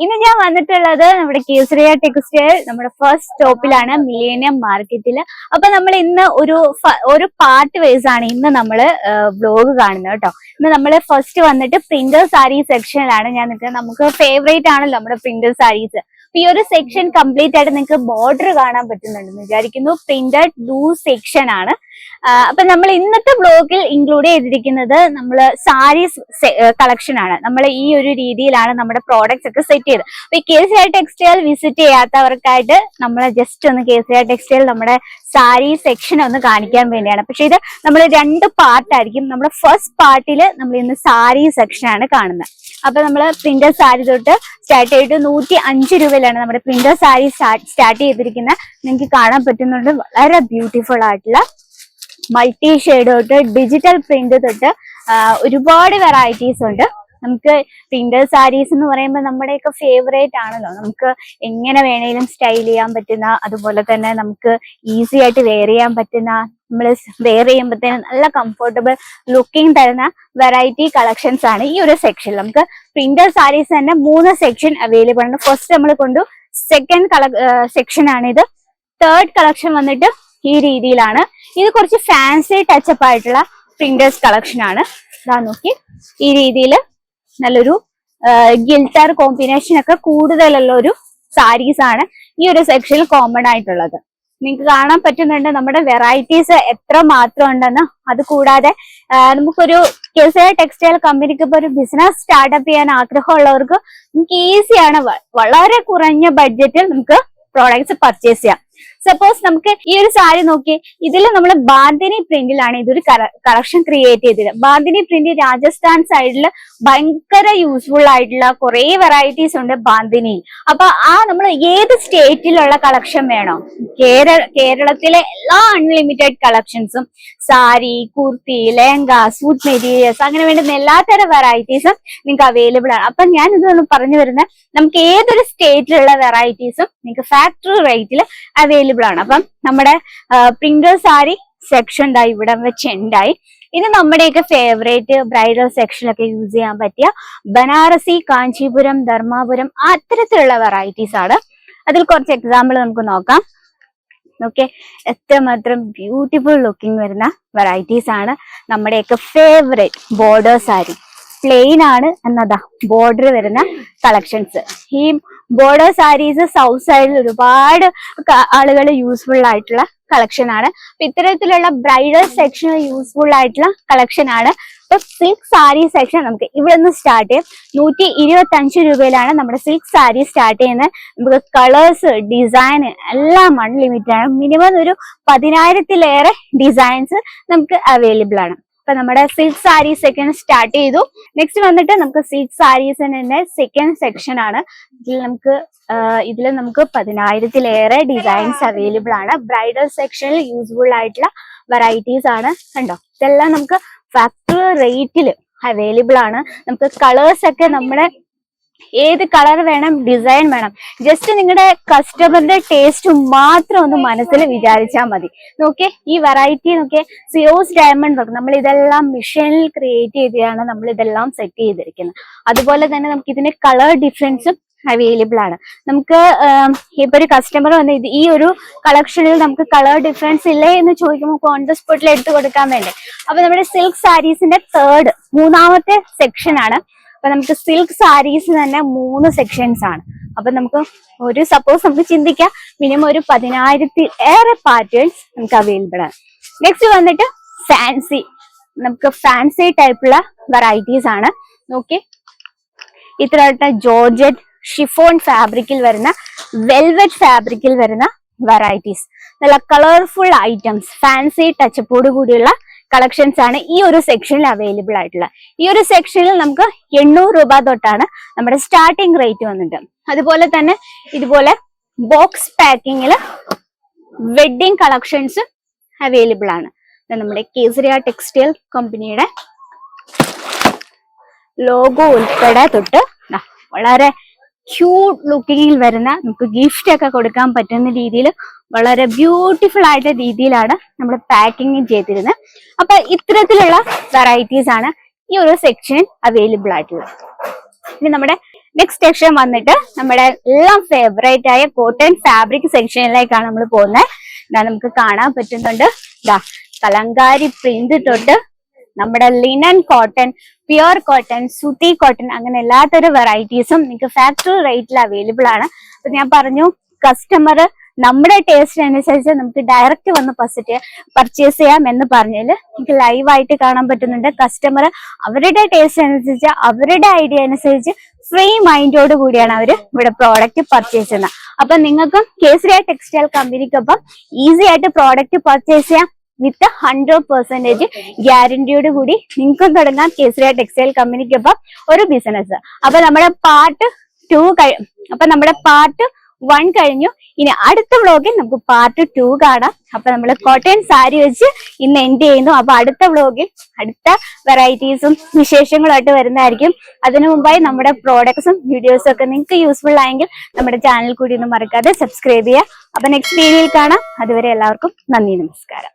ഇന്ന് ഞാൻ വന്നിട്ടുള്ളത് നമ്മുടെ കേസറിയ ടെക്സ്റ്റൈൽ നമ്മുടെ ഫസ്റ്റ് സ്റ്റോപ്പിലാണ്, മില്ലേനിയം മാർക്കറ്റിൽ. അപ്പൊ നമ്മൾ ഇന്ന് ഒരു പാർട്ട് വൈസ് ആണ് ഇന്ന് നമ്മള് വ്ലോഗ് കാണുന്നത് കേട്ടോ. ഇന്ന് നമ്മൾ ഫസ്റ്റ് വന്നിട്ട് പ്രിന്റർ സാരി സെക്ഷനിലാണ് ഞാൻ നിൽക്കുന്നത്. നമുക്ക് ഫേവറേറ്റ് ആണല്ലോ നമ്മുടെ പ്രിന്റർ സാരീസ്. ഈ ഒരു സെക്ഷൻ കംപ്ലീറ്റ് ആയിട്ട് നിങ്ങൾക്ക് ബോർഡർ കാണാൻ പറ്റുന്നുണ്ടെന്ന് വിചാരിക്കുന്നു. പ്രിന്റഡ് ലൂസ് സെക്ഷൻ ആണ്. അപ്പൊ നമ്മൾ ഇന്നത്തെ ബ്ലോഗിൽ ഇൻക്ലൂഡ് ചെയ്തിരിക്കുന്നത് നമ്മൾ സാരീസ് കളക്ഷൻ ആണ്. നമ്മൾ ഈ ഒരു രീതിയിലാണ് നമ്മുടെ പ്രോഡക്ട്സ് ഒക്കെ സെറ്റ് ചെയ്ത്. അപ്പൊ ഈ കേസരിയ ടെക്സ്റ്റൈൽ വിസിറ്റ് ചെയ്യാത്തവർക്കായിട്ട് നമ്മൾ ജസ്റ്റ് ഒന്ന് കേസരിയ ടെക്സ്റ്റൈൽ നമ്മുടെ സാരി സെക്ഷൻ ഒന്ന് കാണിക്കാൻ വേണ്ടിയാണ്. പക്ഷെ ഇത് നമ്മൾ രണ്ട് പാർട്ടായിരിക്കും. നമ്മുടെ ഫസ്റ്റ് പാർട്ടിൽ നമ്മൾ ഇന്ന് സാരി സെക്ഷൻ ആണ് കാണുന്നത്. അപ്പൊ നമ്മൾ പ്രിന്റർ സാരി തൊട്ട് സ്റ്റാർട്ട് ചെയ്തിട്ട് 105 രൂപയിലാണ് നമ്മുടെ പ്രിന്റർ സാരി സ്റ്റാർട്ട് ചെയ്തിരിക്കുന്നത്. നിങ്ങൾക്ക് കാണാൻ പറ്റുന്നുണ്ട് വളരെ ബ്യൂട്ടിഫുൾ ആയിട്ടുള്ള മൾട്ടി ഷെയ്ഡ് തൊട്ട് ഡിജിറ്റൽ പ്രിന്റ് തൊട്ട് ഒരുപാട് വെറൈറ്റീസ് ഉണ്ട്. നമുക്ക് പ്രിന്റർ സാരീസ് എന്ന് പറയുമ്പോൾ നമ്മുടെയൊക്കെ ഫേവറേറ്റ് ആണല്ലോ. നമുക്ക് എങ്ങനെ വേണേലും സ്റ്റൈൽ ചെയ്യാൻ പറ്റുന്ന, അതുപോലെ തന്നെ നമുക്ക് ഈസി ആയിട്ട് വെയർ ചെയ്യാൻ പറ്റുന്ന, നമ്മൾ വെയർ ചെയ്യുമ്പോഴത്തേനും നല്ല കംഫർട്ടബിൾ ലുക്കിംഗ് തരുന്ന വെറൈറ്റി കളക്ഷൻസ് ആണ് ഈ ഒരു സെക്ഷൻ. നമുക്ക് പ്രിന്റർ സാരീസ് തന്നെ 3 സെക്ഷൻ അവൈലബിൾ ആണ്. ഫസ്റ്റ് നമ്മൾ കൊണ്ടു സെക്കൻഡ് സെക്ഷൻ ആണിത്. തേർഡ് കളക്ഷൻ വന്നിട്ട് ഈ രീതിയിലാണ്. ഇത് കുറച്ച് ഫാൻസി ടച്ചപ്പ് ആയിട്ടുള്ള പ്രിന്റേഴ്സ് കളക്ഷൻ ആണ്. ഇതാ നോക്കി, ഈ രീതിയിൽ നല്ലൊരു ഗിൽട്ടർ കോമ്പിനേഷൻ ഒക്കെ കൂടുതലുള്ള ഒരു സാരീസ് ആണ് ഈ ഒരു സെക്ഷനിൽ കോമൺ ആയിട്ടുള്ളത്. നിങ്ങൾക്ക് കാണാൻ പറ്റുന്നുണ്ട് നമ്മുടെ വെറൈറ്റീസ് എത്ര മാത്രം ഉണ്ടെന്ന്. അത് കൂടാതെ നമുക്കൊരു കേസരിയ ടെക്സ്റ്റൈൽ കമ്പനിക്ക് ഇപ്പൊ ഒരു ബിസിനസ് സ്റ്റാർട്ടപ്പ് ചെയ്യാൻ ആഗ്രഹമുള്ളവർക്ക് നമുക്ക് ഈസിയാണ്, വളരെ കുറഞ്ഞ ബഡ്ജറ്റിൽ നമുക്ക് പ്രോഡക്ട്സ് പർച്ചേസ് ചെയ്യാം. സപ്പോസ് നമുക്ക് ഈ ഒരു സാരി നോക്കി, ഇതിൽ നമ്മൾ ബാന്തിനി പ്രിന്റിലാണ് ഇതൊരു കളക്ഷൻ ക്രിയേറ്റ് ചെയ്തത്. ബാന്തിനി പ്രിന്റ് രാജസ്ഥാൻ സൈഡിൽ ഭയങ്കര യൂസ്ഫുൾ ആയിട്ടുള്ള കുറെ വെറൈറ്റീസ് ഉണ്ട് ബാന്തിനി. അപ്പൊ നമ്മൾ ഏത് സ്റ്റേറ്റിലുള്ള കളക്ഷൻ വേണോ, കേരളത്തിലെ എല്ലാ അൺലിമിറ്റഡ് കളക്ഷൻസും സാരി, കുർത്തി, ലെഹങ്ക, സൂട്ട് മെറ്റീരിയൽസ് അങ്ങനെ വേണ്ടുന്ന എല്ലാത്തരം വെറൈറ്റീസും നിങ്ങൾക്ക് അവൈലബിൾ ആണ്. അപ്പൊ ഞാൻ ഇതൊന്ന് പറഞ്ഞു വരുന്നത്, നമുക്ക് ഏതൊരു സ്റ്റേറ്റിലുള്ള വെറൈറ്റീസും നിങ്ങൾക്ക് ഫാക്ടറി റേറ്റിൽ അവൈലബിൾ ആണ്. അപ്പം നമ്മുടെ പ്രിന്റർ സാരി സെക്ഷൻ ഇവിടെ വെച്ച് ഉണ്ടായി. ഇനി നമ്മുടെയൊക്കെ ഫേവറേറ്റ് ബ്രൈഡൽ സെക്ഷനിലൊക്കെ യൂസ് ചെയ്യാൻ പറ്റിയ ബനാറസി, കാഞ്ചീപുരം, ധർമാപുരം അത്തരത്തിലുള്ള വെറൈറ്റീസ് ആണ്. അതിൽ കുറച്ച് എക്സാമ്പിൾ നമുക്ക് നോക്കാം. ഓക്കെ, എത്രമാത്രം ബ്യൂട്ടിഫുൾ ലുക്കിംഗ് വരുന്ന വെറൈറ്റീസ് ആണ്. നമ്മുടെയൊക്കെ ഫേവറേറ്റ് ബോർഡർ സാരി പ്ലെയിൻ ആണ് എന്നതാ ബോർഡർ വരുന്ന കളക്ഷൻസ്. ഈ ബോർഡർ സാരീസ് സൗത്ത് സൈഡിൽ ഒരുപാട് ആളുകൾ യൂസ്ഫുൾ ആയിട്ടുള്ള കളക്ഷൻ ആണ്. അപ്പൊ ഇത്തരത്തിലുള്ള ബ്രൈഡൽ സെക്ഷനിൽ യൂസ്ഫുൾ ആയിട്ടുള്ള കളക്ഷൻ ആണ്. ഇപ്പൊ സിൽക്ക് സാരി സെക്ഷൻ നമുക്ക് ഇവിടെ നിന്ന് സ്റ്റാർട്ട് ചെയ്യും. 125 രൂപയിലാണ് നമ്മുടെ സിൽക്ക് സാരി സ്റ്റാർട്ട് ചെയ്യുന്നത്. നമുക്ക് കളേഴ്സ്, ഡിസൈൻ എല്ലാം അൺലിമിറ്റഡ് ആണ്. മിനിമം ഒരു 10,000-ലേറെ ഡിസൈൻസ് നമുക്ക് അവൈലബിൾ ആണ്. അപ്പൊ നമ്മുടെ സിൽക്ക് സാരി സെക്കൻഡ് സ്റ്റാർട്ട് ചെയ്തു. നെക്സ്റ്റ് വന്നിട്ട് നമുക്ക് സിൽക്ക് സാരീസിന്റെ സെക്കൻഡ് സെക്ഷൻ ആണ്. ഇതിൽ നമുക്ക് 10,000-ലേറെ ഡിസൈൻസ് അവൈലബിൾ ആണ്. ബ്രൈഡൽ സെക്ഷനിൽ യൂസ്ഫുൾ ആയിട്ടുള്ള വെറൈറ്റീസ് ആണ്. കണ്ടോ, ഇതെല്ലാം നമുക്ക് ഫാക്ടറി റേറ്റിൽ അവൈലബിൾ ആണ്. നമുക്ക് കളേഴ്സ് ഒക്കെ നമ്മുടെ ഏത് കളർ വേണം, ഡിസൈൻ വേണം, ജസ്റ്റ് നിങ്ങളുടെ കസ്റ്റമറിന്റെ ടേസ്റ്റ് മാത്രം ഒന്ന് മനസ്സിൽ വിചാരിച്ചാൽ മതി. നോക്കിയേ, ഈ വെറൈറ്റി നോക്കിയേ, സിറോസ് ഡയമണ്ട് വർക്ക് നമ്മൾ ഇതെല്ലാം മെഷീനിൽ ക്രിയേറ്റ് ചെയ്താണ് നമ്മൾ ഇതെല്ലാം സെറ്റ് ചെയ്തിരിക്കുന്നത്. അതുപോലെ തന്നെ നമുക്ക് ഇതിന്റെ കളർ ഡിഫറൻസും അവൈലബിൾ ആണ്. നമുക്ക് ഇപ്പൊ ഒരു കസ്റ്റമർ വന്ന് ഈ ഒരു കളക്ഷനിൽ നമുക്ക് കളർ ഡിഫറൻസ് ഇല്ലേ എന്ന് ചോദിക്കുമ്പോൾ ഓൺ ദ സ്പോട്ടിൽ എടുത്തു കൊടുക്കാൻ വേണ്ടി. അപ്പൊ നമ്മുടെ സിൽക്ക് സാരീസിന്റെ മൂന്നാമത്തെ സെക്ഷൻ ആണ്. അപ്പൊ നമുക്ക് സിൽക്ക് സാരീസ് തന്നെ 3 സെക്ഷൻസ് ആണ്. അപ്പൊ നമുക്ക് സപ്പോസ് നമുക്ക് ചിന്തിക്കാം, മിനിമം ഒരു 10,000-ലേറെ പാറ്റേൺസ് നമുക്ക് അവൈലബിൾ ആണ്. നെക്സ്റ്റ് വന്നിട്ട് ഫാൻസി, നമുക്ക് ഫാൻസി ടൈപ്പുള്ള വെറൈറ്റീസ് ആണ്. നോക്കി, ഇത്ര ജോർജറ്റ്, ഷിഫോൺ ഫാബ്രിക്കിൽ വരുന്ന, വെൽവെറ്റ് ഫാബ്രിക്കിൽ വരുന്ന വെറൈറ്റീസ്, നല്ല കളർഫുൾ ഐറ്റംസ്, ഫാൻസി ടച്ചപ്പോട് കൂടിയുള്ള കളക്ഷൻസ് ആണ് ഈ ഒരു സെക്ഷനിൽ അവൈലബിൾ ആയിട്ടുള്ള. ഈ ഒരു സെക്ഷനിൽ നമുക്ക് 800 രൂപ തൊട്ടാണ് നമ്മുടെ സ്റ്റാർട്ടിംഗ് റേറ്റ് വന്നിട്ട്. അതുപോലെ തന്നെ ഇതുപോലെ ബോക്സ് പാക്കിങ്ങിൽ വെഡിങ് കളക്ഷൻസ് അവൈലബിൾ ആണ്. നമ്മുടെ കേസരിയ ടെക്സ്റ്റൈൽ കമ്പനിയുടെ ലോഗോ ഉൾപ്പെടെ തൊട്ട് വളരെ ക്യൂട്ട് ലുക്കിങ്ങിൽ വരുന്ന, നമുക്ക് ഗിഫ്റ്റ് ഒക്കെ കൊടുക്കാൻ പറ്റുന്ന രീതിയിൽ വളരെ ബ്യൂട്ടിഫുൾ ആയിട്ട് രീതിയിലാണ് നമ്മൾ പാക്കിങ് ചെയ്തിരുന്നത്. അപ്പൊ ഇത്തരത്തിലുള്ള വെറൈറ്റീസ് ആണ് ഈ ഒരു സെക്ഷനിൽ അവൈലബിൾ ആയിട്ടുള്ളത്. ഇനി നമ്മുടെ നെക്സ്റ്റ് സെക്ഷൻ വന്നിട്ട് നമ്മുടെ എല്ലാം ഫേവറേറ്റ് ആയ കോട്ടൺ ഫാബ്രിക് സെക്ഷനിലേക്കാണ് നമ്മൾ പോകുന്നത്. ഇതാ നമുക്ക് കാണാൻ പറ്റുന്നുണ്ട്, ഇതാ കലങ്കാരി പ്രിന്റ് തൊട്ട് നമ്മുടെ ലിനൻ കോട്ടൺ, പ്യുർ കോട്ടൺ, സൂത്തി കോട്ടൺ, അങ്ങനെ എല്ലാത്തരം വെറൈറ്റീസും നിങ്ങൾക്ക് ഫാക്ടറി റേറ്റിൽ അവൈലബിൾ ആണ്. അപ്പൊ ഞാൻ പറഞ്ഞു, കസ്റ്റമർ നമ്മുടെ ടേസ്റ്റ് അനുസരിച്ച് നമുക്ക് ഡയറക്റ്റ് വന്ന് പർച്ചേസ് ചെയ്യാം എന്ന് പറഞ്ഞാൽ എനിക്ക് ലൈവായിട്ട് കാണാൻ പറ്റുന്നുണ്ട്. കസ്റ്റമർ അവരുടെ ടേസ്റ്റ് അനുസരിച്ച്, അവരുടെ ഐഡിയ അനുസരിച്ച് ഫ്രീ മൈൻഡോട് കൂടിയാണ് അവർ ഇവിടെ പ്രോഡക്റ്റ് പർച്ചേസ് ചെയ്യുന്നത്. അപ്പൊ നിങ്ങൾക്കും കേസരിയ ടെക്സ്റ്റൈൽ കമ്പനിക്കൊപ്പം ഈസി ആയിട്ട് പ്രോഡക്റ്റ് പർച്ചേസ് ചെയ്യാം വിത്ത് 100% ഗ്യാരണ്ടിയോട് കൂടി നിങ്ങൾക്കും തുടങ്ങാം കേസരിയ ടെക്സ്റ്റൈൽ കമ്പനിക്കൊപ്പം ഒരു ബിസിനസ്. അപ്പൊ നമ്മുടെ പാർട്ട് 1 കഴിഞ്ഞു. ഇനി അടുത്ത വ്ളോഗിൽ നമുക്ക് പാർട്ട് 2 കാണാം. അപ്പൊ നമ്മൾ കോട്ടൺ സാരി വെച്ച് ഇന്ന് എൻഡ് ചെയ്യുന്നു. അപ്പൊ അടുത്ത വ്ളോഗിൽ അടുത്ത വെറൈറ്റീസും വിശേഷങ്ങളുമായിട്ട് വരുന്നതായിരിക്കും. അതിനു മുമ്പായി നമ്മുടെ പ്രോഡക്ട്സും വീഡിയോസും ഒക്കെ നിങ്ങൾക്ക് യൂസ്ഫുൾ ആയെങ്കിൽ നമ്മുടെ ചാനൽ കൂടി ഒന്നും മറക്കാതെ സബ്സ്ക്രൈബ് ചെയ്യുക. അപ്പൊ നെക്സ്റ്റ് വീഡിയോയിൽ കാണാം. അതുവരെ എല്ലാവർക്കും നന്ദി, നമസ്കാരം.